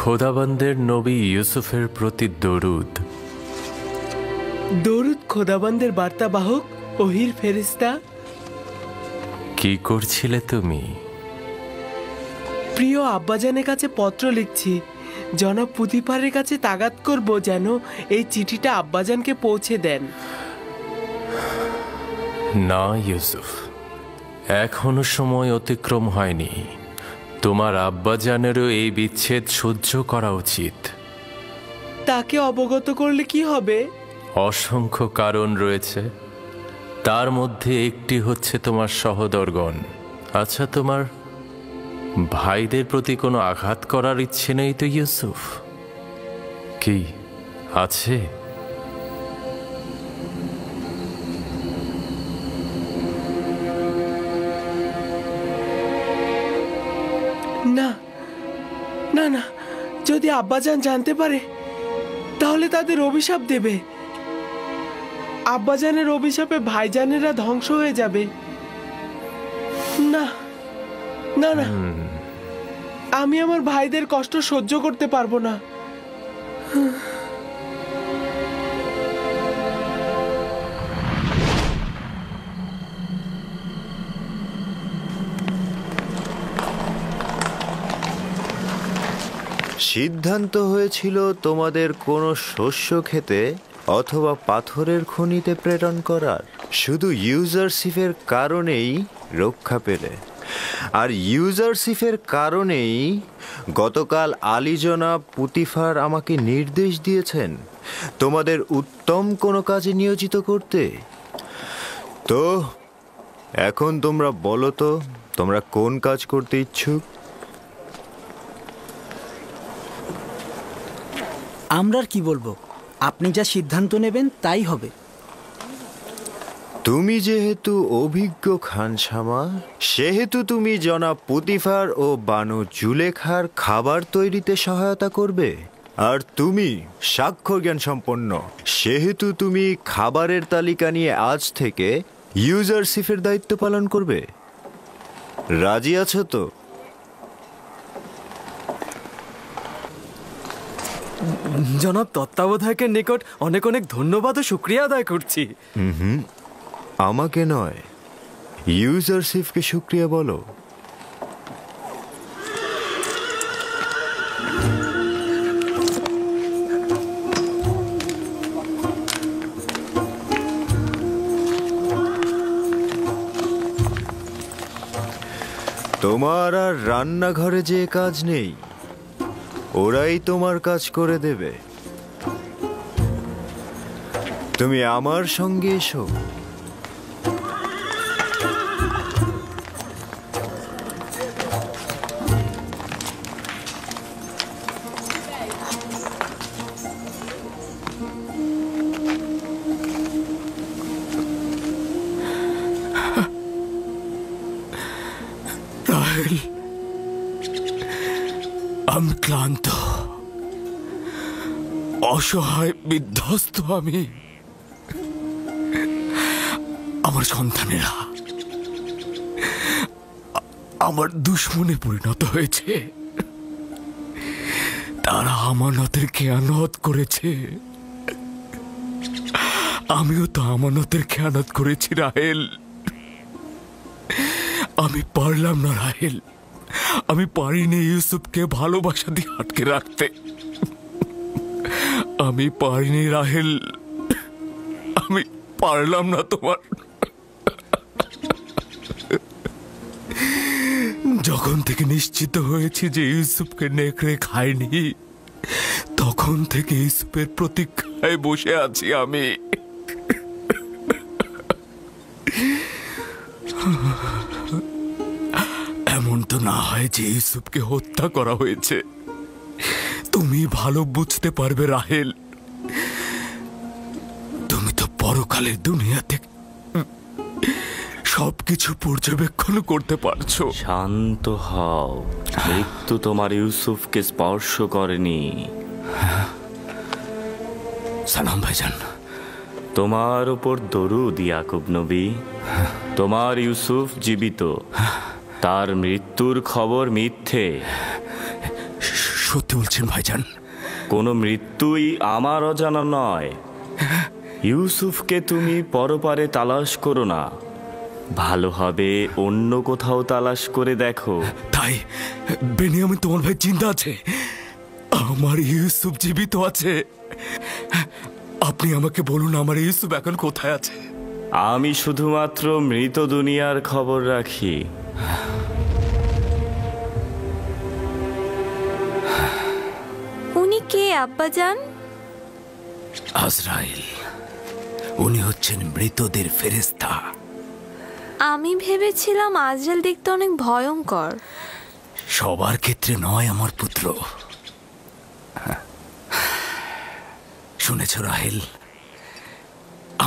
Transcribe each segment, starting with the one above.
খোদাবন্দের নবী ইউসুফের প্রতি দরুদ। দরুদ খোদাবন্দের বার্তাবাহক ওহির ফেরেশতা। কি করছিলে তুমি? প্রিয় আব্বাজানের কাছে পত্র লিখছি। জনাব পুতিফারের কাছে তাগাদ করব যেন এই চিঠিটা আব্বাজানকে পৌঁছে দেন। না ইউসুফ, এখনো সময় অতিক্রম হয়নি। তোমার আব্বাজানেরও এই বিচ্ছেদ সহ্য করা উচিত। তাকে অবগত করলে কি হবে? অসংখ্য কারণ রয়েছে, তার মধ্যে একটি হচ্ছে তোমার সহোদরগণ। আচ্ছা, তোমার ভাইদের প্রতি কোনো আঘাত করার ইচ্ছে নেই তো ইউসুফ? কি আছে? না না না, যদি আব্বাজান জানতে পারে তাহলে তাদের অভিশাপ দেবে। আব্বাজানের অভিশাপে ভাইজানেরা ধ্বংস হয়ে যাবে। না না না, আমি আমার ভাইদের কষ্ট সহ্য করতে পারবো না। সিদ্ধান্ত হয়েছিল তোমাদের কোনো শস্য খেতে অথবা পাথরের খনিতে প্রেরণ করার, শুধু ইউজারশিপের কারণেই রক্ষা পেলে। আর ইউজারশিপের কারণেই গতকাল আলী জনাব পুতিফার আমাকে নির্দেশ দিয়েছেন তোমাদের উত্তম কোনো কাজে নিয়োজিত করতে। তো এখন তোমরা বলো তো, তোমরা কোন কাজ করতে ইচ্ছুক? আমরা আর কি বলবো, আপনি যা সিদ্ধান্ত নেবেন তাই হবে। তুমি যেহেতু অভিজ্ঞ খানসামা, সেহেতু তুমি জনাব পুতিফার ও বানু জুলেখার খাবার তৈরিতে সহায়তা করবে। আর তুমি স্বাক্ষর জ্ঞান সম্পন্ন, সেহেতু তুমি খাবারের তালিকা নিয়ে আজ থেকে ইউজারশিপের দায়িত্ব পালন করবে। রাজি আছো তো? জনাব তত্ত্বাবধায়কের নিকট অনেক অনেক ধন্যবাদ ও শুকরিয়া আদায় করছি। আমাকে নয়, ইউজারশিপকে শুকরিয়া বলো। তোমার আর রান্নাঘরে যে কাজ নেই, ওরাই তোমার কাজ করে দেবে। তুমি আমার সঙ্গে এসো। আমি ক্লান্ত, অসহায়, বিধ্বস্ত। আমি, আমার সন্তানেরা আমার দুশ্মনে পরিণত হয়েছে। তারা আমানতের খেয়ানত করেছে, আমিও তো আমানতের খেয়ানত করেছি রাহেল। আমি পারলাম না রাহেল, আমি পারিনি ইউসুফকে ভালোবাসা দিয়ে আটকে রাখতে। আমি পারিনি রাহেল, আমি পারলাম না। তোমার যখন থেকে নিশ্চিত হয়েছি যে ইউসুফকে নেকড়ে খায়নি, তখন থেকে ইউসুফের প্রতীক্ষায় বসে আছি আমি। এমন তো না হয় যে ইউসুফকে হত্যা করা হয়েছে। তুমি ভালো বুঝতে পারবে রাহেল, তুমি তো পরকালের দুনিয়াতে সবকিছু পর্যবেক্ষণ করতে পারছো। শান্ত হও, মৃত্যু তোমার ইউসুফকে স্পর্শ করেনি। সালাম ভাইজান। তোমার উপর দরুদ ইয়াকুব নবী। তোমার ইউসুফ জীবিত, তার মৃত্যুর খবর মিথ্যে। সত্যি বলছেন ভাইজান? কোনো মৃত্যুই আমার অজানা নয়। ইউসুফকে তুমি পরপারে তালাশ করো না, ভালো হবে অন্য কোথাও তালাশ করে দেখো। তাই বেনিয়ামিন তোমার ভাই জিন্দা আছে? আমার ইউসুফ জীবিত আছে? আপনি আমাকে বলুন আমার ইউসুফ এখন কোথায় আছে? আমি শুধুমাত্র মৃত দুনিয়ার খবর রাখি। উনি কে আব্বাজান? আজরাইল। উনি হচ্ছেন মৃতদের ফেরেশতা। আমি ভেবেছিলাম আজরাইল দেখতে অনেক ভয়ঙ্কর। সবার ক্ষেত্রে নয় আমার পুত্র। শুনেছ রাহেল,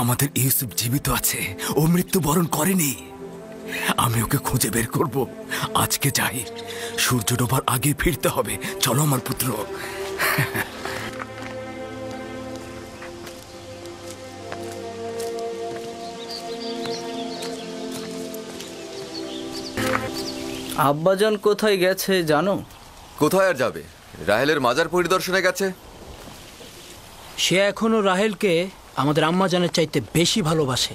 আমাদের ইউসুফ জীবিত আছে, ও মৃত্যুবরণ করেনি। আমি ওকে খুঁজে বের করব। আজকে যাই, সূর্য ডোবার আগে ফিরতে হবে। চলো আমার পুত্র। আব্বাজান কোথায় গেছে জানো? কোথায় আর যাবে? রাহেলের মাজার পরিদর্শনে গেছে। সে এখনো রাহেলকে আমাদের আম্মাজানের চাইতে বেশি ভালোবাসে।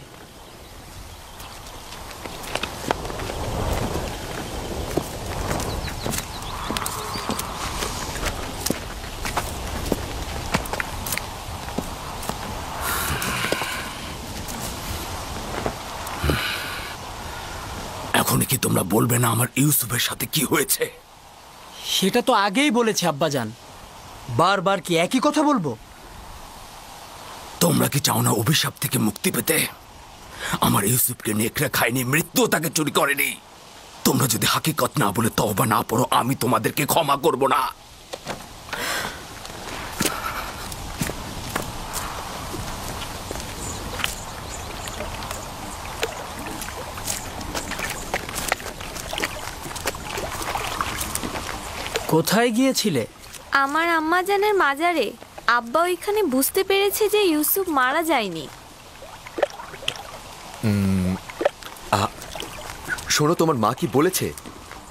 এখন কি তোমরা বলবে না আমার ইউসুফের সাথে কি হয়েছে? সেটা তো আগেই বলেছে আব্বাজান, বারবার কি একই কথা বলবো? তোমরা কি চাও না অভিশাপ থেকে মুক্তি পেতে? আমার ইউসুফকে নেকড়ে খায়নি, মৃত্যু তাকে চুরি করেনি। তোমরা যদি হাকিকত না বলে তওবা না পড়ো, আমি তোমাদেরকে ক্ষমা করব না। কোথায় গিয়েছিলে? আমার আম্মাজানের মাজারে। আব্বা ওইখানে বুঝতে পেরেছে যে ইউসুফ মারা যায়নি। শোনো, তোমার মা কি বলেছে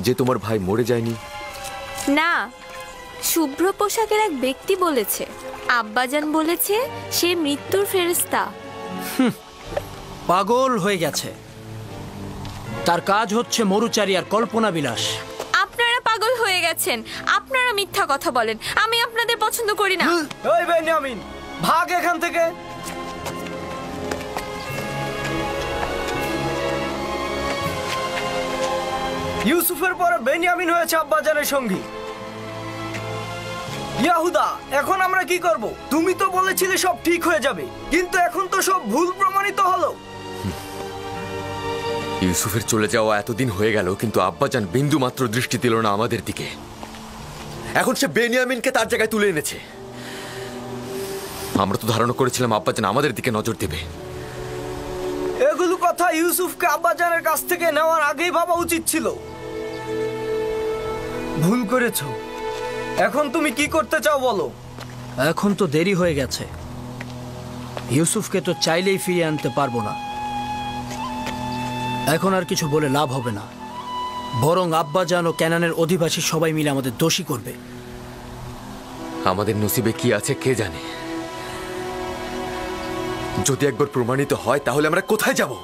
যে তোমার ভাই মরে যায়নি? না, শুভ্র পোশাকের এক ব্যক্তি বলেছে। আব্বাজান বলেছে সে মৃত্যুর ফেরেশতা। পাগল হয়ে গেছে। তার কাজ হচ্ছে মরুচারী আর কল্পনা বিলাস। আপনারা পাগল হয়ে গেছেন। আপনারা মিথ্যা কথা বলেন। আমি আপনাদের পছন্দ করি না। ওই বেনিয়ামিন, ভাগ এখান থেকে। ইউসুফের পরে বেনিয়ামিন হয়েছে আব্বাজানের সঙ্গী। ইয়াহুদা, এখন আমরা কি করব? তুমি তো বলেছিলে সব ঠিক হয়ে যাবে, কিন্তু এখন তো সব ভুল প্রমাণিত হলো। ইউসুফের চলে যাওয়া এতদিন হয়ে গেল, কিন্তু আব্বাজান বিন্দু মাত্র দৃষ্টি দিল না আমাদের দিকে। এখন সে বেনিয়ামিনকে তার জায়গায় তুলে এনেছে। আমরা তো ধারণা করেছিলাম আব্বাজান আমাদের দিকে নজর দেবে। এগুলো কথা ইউসুফকে আব্বাজানের কাছ থেকে নেওয়ার আগেই ভাবা উচিত ছিল। ভুল করেছো। এখন তুমি কি করতে চাও বলো? এখন তো দেরি হয়ে গেছে। ইউসুফকে তো চাইলেই ফিরিয়ে আনতে পারবো না। এখন আর কিছু বলে লাভ হবে না, বরং আব্বাজান ও ক্যানানের অধিবাসী সবাই মিলে আমাদের দোষী করবে। আমাদের নসিবে কি আছে কে জানে। যদি একবার প্রমাণিত হয় তাহলে আমরা কোথায় যাব?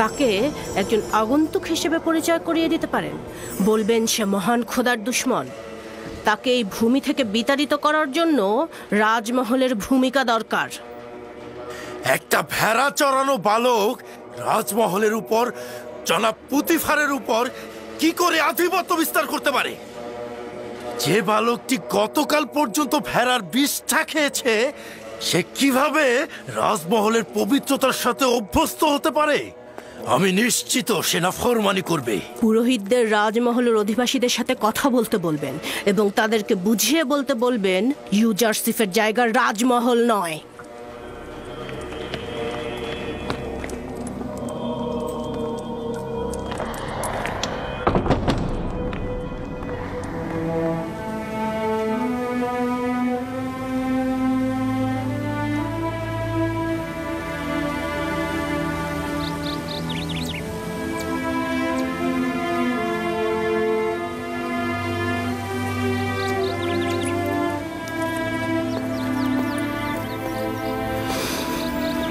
তাকে একজন আগন্তুক হিসেবে পরিচয় করিয়ে দিতে পারেন। বলবেন সে মহান খোদার দুশমন। তাকে এই ভূমি থেকে বিতাড়িত করার জন্য রাজমহলের ভূমিকা দরকার। একটা ভেড়া চড়ানো বালক রাজমহলের উপর, জনাব পুতিফারের উপর কি করে আধিপত্য বিস্তার করতে পারে? যে বালকটি গতকাল পর্যন্ত ভেড়ার বিষটা খেয়েছে, সে কিভাবে রাজমহলের পবিত্রতার সাথে অভ্যস্ত হতে পারে? আমি নিশ্চিত সে নাফরমানি করবে। পুরোহিতদের রাজমহলের অধিবাসীদের সাথে কথা বলতে বলবেন এবং তাদেরকে বুঝিয়ে বলতে বলবেন ইউজারসিফের জায়গা রাজমহল নয়।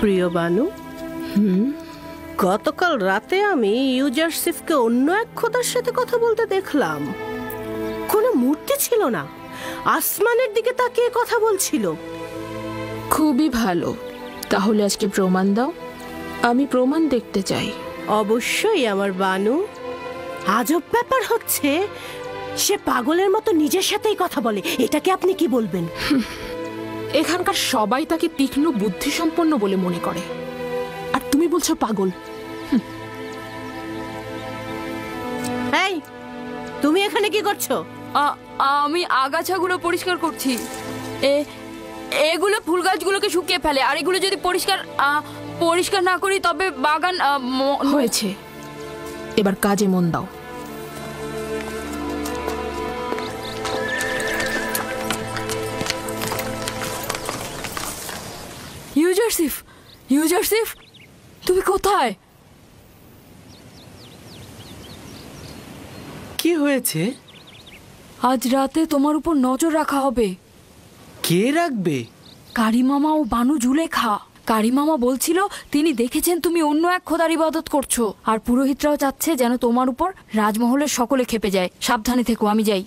প্রিয় বানু, গতকাল রাতে আমি ইউজারসিফকে অন্য এক খোদার সাথে কথা বলতে দেখলাম। কোনো মূর্তি ছিল না, আসমানের দিকে তাকিয়ে কথা বলছিল। খুবই ভালো, তাহলে আজকে প্রমাণ দাও, আমি প্রমাণ দেখতে চাই। অবশ্যই আমার বানু। আজব ব্যাপার হচ্ছে, সে পাগলের মতো নিজের সাথেই কথা বলে। এটাকে আপনি কি বলবেন? এখানকার সবাই তাকে তীক্ষ্ণ বুদ্ধিসম্পন্ন বলে মনে করে, আর তুমি বলছো পাগল। এই, তুমি এখানে কি করছো? আমি আগাছাগুলো পরিষ্কার করছি। এগুলো ফুল গাছগুলোকে শুকিয়ে ফেলে, আর এগুলো যদি পরিষ্কার না করি তবে বাগান হয়েছে। এবার কাজে মন দাও। ইউজারসিফ, ইউজারসিফ, তুমি কোথায়? কি হয়েছে? আজ রাতে তোমার উপর নজর রাখা হবে। কে রাখবে? কারিমামা ও বানু জুলেখা। কারিমামা বলছিল তিনি দেখেছেন তুমি অন্য এক খোদার ইবাদত করছো, আর পুরোহিতরাও চাচ্ছে যেন তোমার উপর রাজমহলের সকলে খেপে যায়। সাবধানে থেকো, আমি যাই।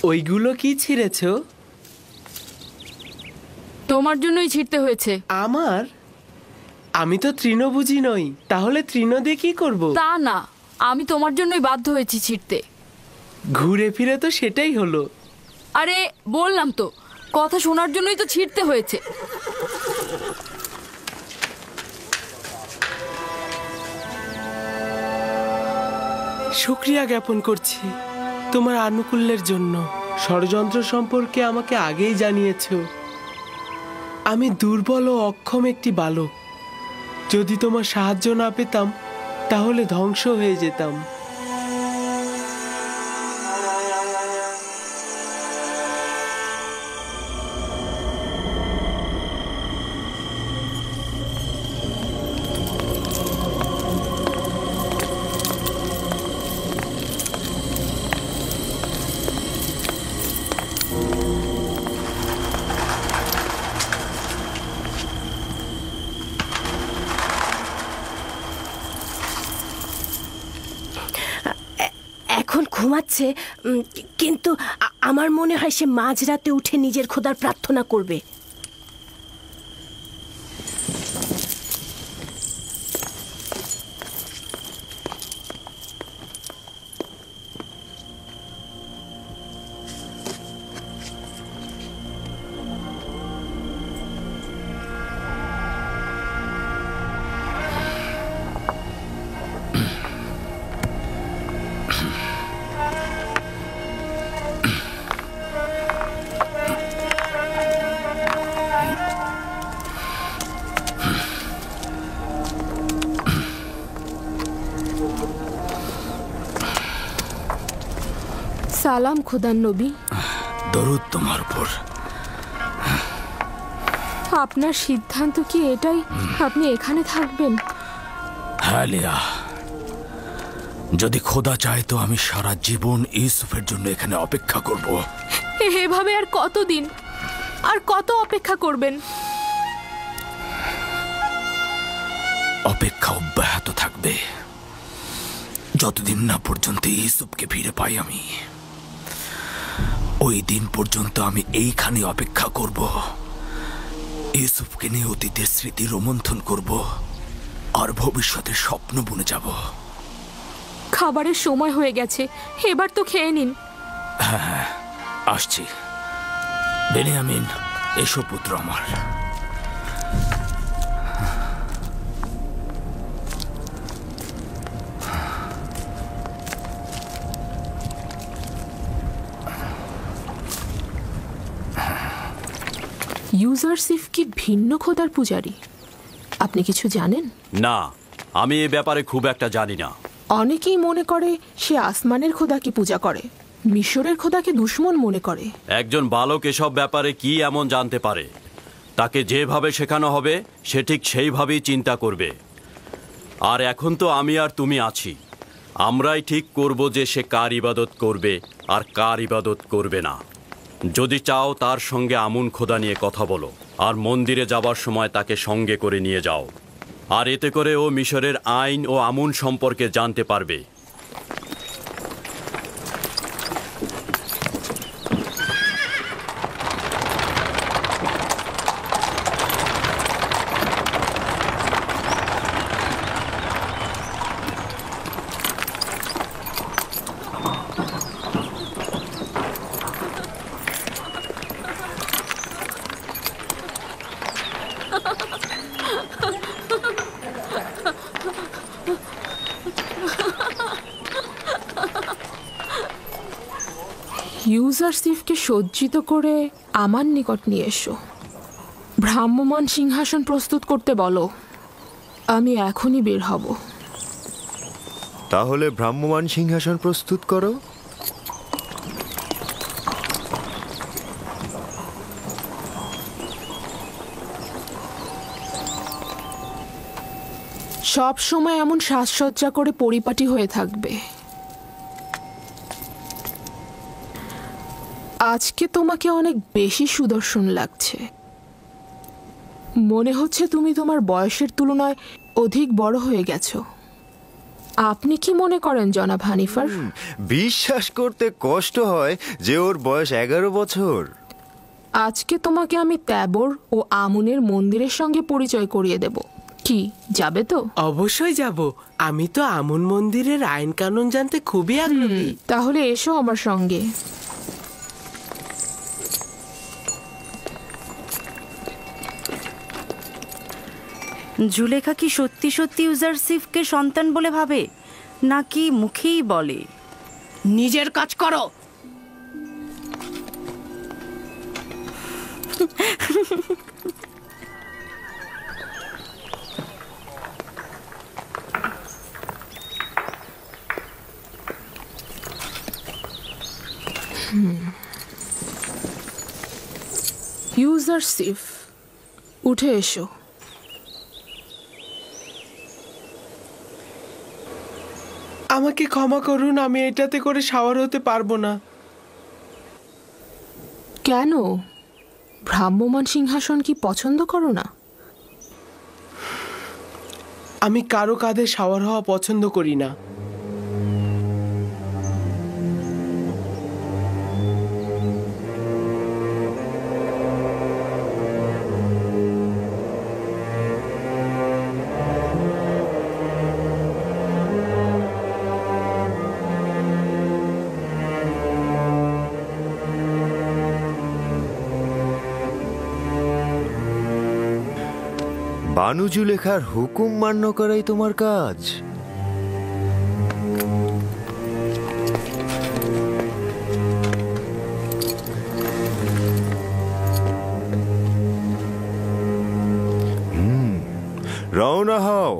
ওইগুলো কি ছিঁড়েছ? তোমার জন্যই ছিঁড়তে হয়েছে। আমার? আমি তো তৃণভোজী নই, তাহলে তৃণ দিয়ে কি করব? তা না, আমি তোমার জন্যই বাধ্য হয়েছি ছিঁড়তে। ঘুরে ফিরে তো সেটাই হলো। আরে বললাম তো, কথা শোনার জন্যই তো ছিঁড়তে হয়েছে। শুকরিয়া জ্ঞাপন করছি তোমার আনুকূল্যের জন্য। ষড়যন্ত্র সম্পর্কে আমাকে আগেই জানিয়েছো। আমি দুর্বল ও অক্ষম একটি বালক। যদি তোমার সাহায্য না পেতাম তাহলে ধ্বংস হয়ে যেতাম। এখন ঘুমাচ্ছে, কিন্তু আমার মনে হয় সে মাঝরাতে উঠে নিজের খোদার প্রার্থনা করবে। সালাম খোদার নবী। দরুদ তোমার উপর। আপনার সিদ্ধান্ত কি এটাই, আপনি এখানে থাকবেন? হ্যাঁ লিয়া, যদি খোদা চায় তো আমি সারা জীবন ইউসুফের জন্য এখানে অপেক্ষা করব। এভাবে আর কতদিন, আর কত অপেক্ষা করবেন? অপেক্ষা অব্যাহত থাকবে যতদিন না পর্যন্ত ইউসুফকে ফিরে পাই আমি। ওই দিন পর্যন্ত আমি এইখানে অপেক্ষা করব। ইউসুফকে নিয়ে অতীতের স্মৃতি রোমন্থন করব, আর ভবিষ্যতের স্বপ্ন বুনে যাব। খাবারের সময় হয়ে গেছে, এবার তো খেয়ে নিন। হ্যাঁ, আসছি। বেনিয়ামিন, এসো পুত্র আমার। ইউজারসিফ কি ভিন্ন খোদার পূজারী? আপনি কিছু জানেন? না, আমি এ ব্যাপারে খুব একটা জানি না। অনেকেই মনে করে সে আসমানের খোদাকে পূজা করে, মিশরের খোদাকে দুশমন মনে করে। একজন বালক এসব ব্যাপারে কি এমন জানতে পারে? তাকে যেভাবে শেখানো হবে সে ঠিক সেইভাবেই চিন্তা করবে। আর এখন তো আমি আর তুমি আছি, আমরাই ঠিক করব যে সে কার ইবাদত করবে আর কার ইবাদত করবে না। যদি চাও তার সঙ্গে আমুন খোদা নিয়ে কথা বলো, আর মন্দিরে যাবার সময় তাকে সঙ্গে করে নিয়ে যাও। আর এতে করে ও মিশরের আইন ও আমুন সম্পর্কে জানতে পারবে। ইউজারসিফকে সজ্জিত করে আমার নিকট নিয়ে এসো। ভ্রাম্যমান সিংহাসন প্রস্তুত করতে বলো। আমি এখনই বের হব। তাহলে ভ্রাম্যমান সিংহাসন প্রস্তুত করো। সব সময় এমন সাজসজ্জা করে পরিপাটি হয়ে থাকবে। আজকে তোমাকে অনেক বেশি সুদর্শন লাগছে। মনে হচ্ছে তুমি তোমার বয়সের তুলনায় অধিক বড় হয়ে গেছো। আপনি কি মনে করেন জনাব হানিফার? বিশ্বাস করতে কষ্ট হয় যে ওর বয়স 11 বছর। আজকে তোমাকে আমি ত্যাবর ও আমুনের মন্দিরের সঙ্গে পরিচয় করিয়ে দেব। কি যাবে তো? অবশ্যই যাব। আমি তো আমুন মন্দিরের আইন কানুন জানতে খুবই আগ্রহী। তাহলে এসো আমার সঙ্গে। জুলেখা কি সত্যি সত্যি ইউজারসিফকে সন্তান বলে ভাবে, নাকি মুখেই বলে? নিজের কাজ করো। ইউজারসিফ, উঠে এসো। আমাকে ক্ষমা করুন, আমি এটাতে করে শাওয়ার হতে পারবো না। কেন? ভ্রাম্যমান সিংহাসন কি পছন্দ করো না? আমি কারো কাঁধে শাওয়ার হওয়া পছন্দ করি না। বানু জুলেখার হুকুম মান্য করাই তোমার কাজ। রওনা হও।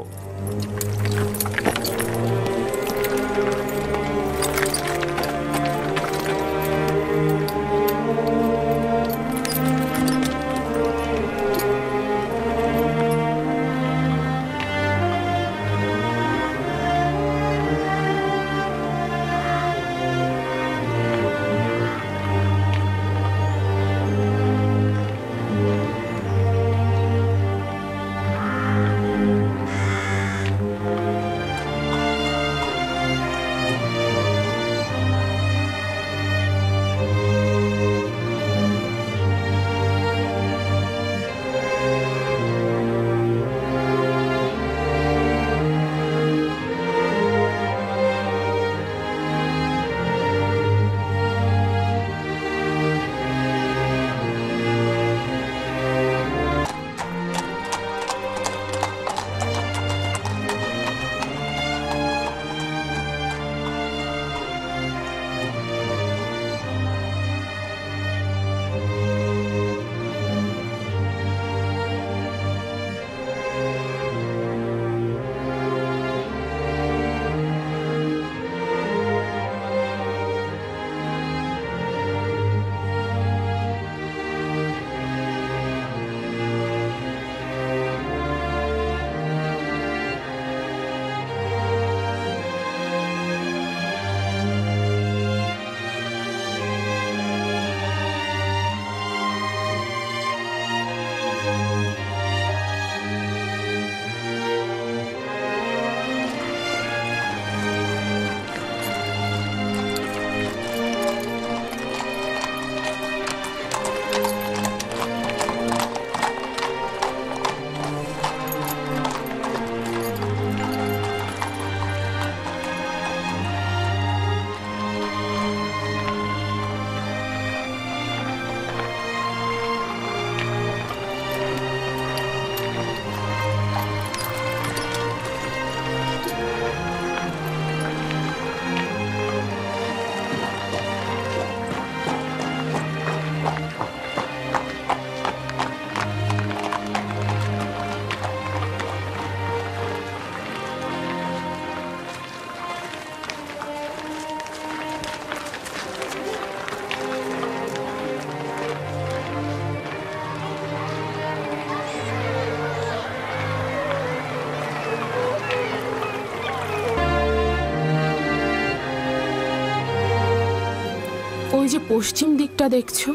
যে পশ্চিম দিকটা দেখছো,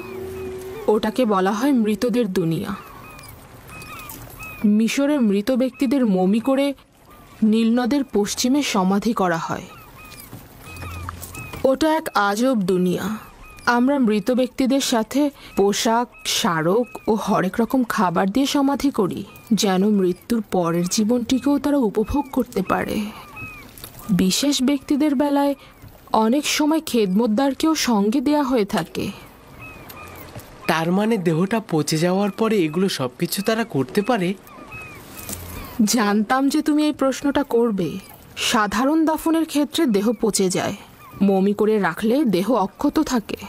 ওটাকে বলা হয় মৃতদের দুনিয়া। মিশরের মৃত ব্যক্তিদের মমি করে নীলনদের পশ্চিমে সমাধি করা হয়। ওটা এক আজব দুনিয়া। আমরা মৃত ব্যক্তিদের সাথে পোশাক, স্মারক ও হরেক রকম খাবার দিয়ে সমাধি করি, যেন মৃত্যুর পরের জীবনটিকেও তারা উপভোগ করতে পারে। বিশেষ ব্যক্তিদের বেলায় অনেক সময় খেদমতদারকেও সঙ্গে দেয়া হয়ে থাকে। তার মানে দেহটা পচে যাওয়ার পরে এগুলো সবকিছু তারা করতে পারে? জানতাম যে তুমি এই প্রশ্নটা করবে। সাধারণ দাফনের ক্ষেত্রে দেহ পচে যায়, মমি করে রাখলে দেহ অক্ষত থাকে,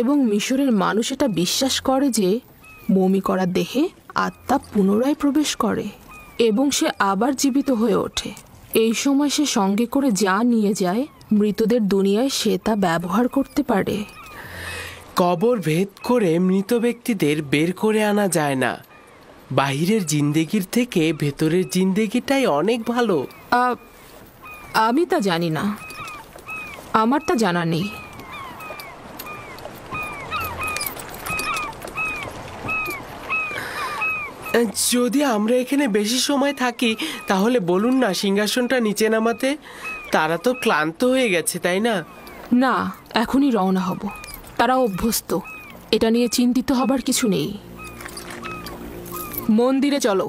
এবং মিশরের মানুষ এটা বিশ্বাস করে যে মমি করা দেহে আত্মা পুনরায় প্রবেশ করে এবং সে আবার জীবিত হয়ে ওঠে। এই সময় সে সঙ্গে করে যা নিয়ে যায় মৃতদের দুনিয়ায় সে তা ব্যবহার করতে পারে। কবর ভেদ করে মৃত ব্যক্তিদের বের করে আনা যায় না। বাহিরের জিন্দেগির থেকে ভেতরের জিন্দেগিটাই অনেক ভালো। আমি তা জানি না, আমার তা জানা নেই। যদি আমরা এখানে বেশি সময় থাকি তাহলে বলুন না সিংহাসনটা নিচে নামাতে। তারা তো ক্লান্ত হয়ে গেছে, তাই না? না, এখনই রওনা হব। তারা অভ্যস্ত, এটা নিয়ে চিন্তিত হবার কিছু নেই। মন্দিরে চলো।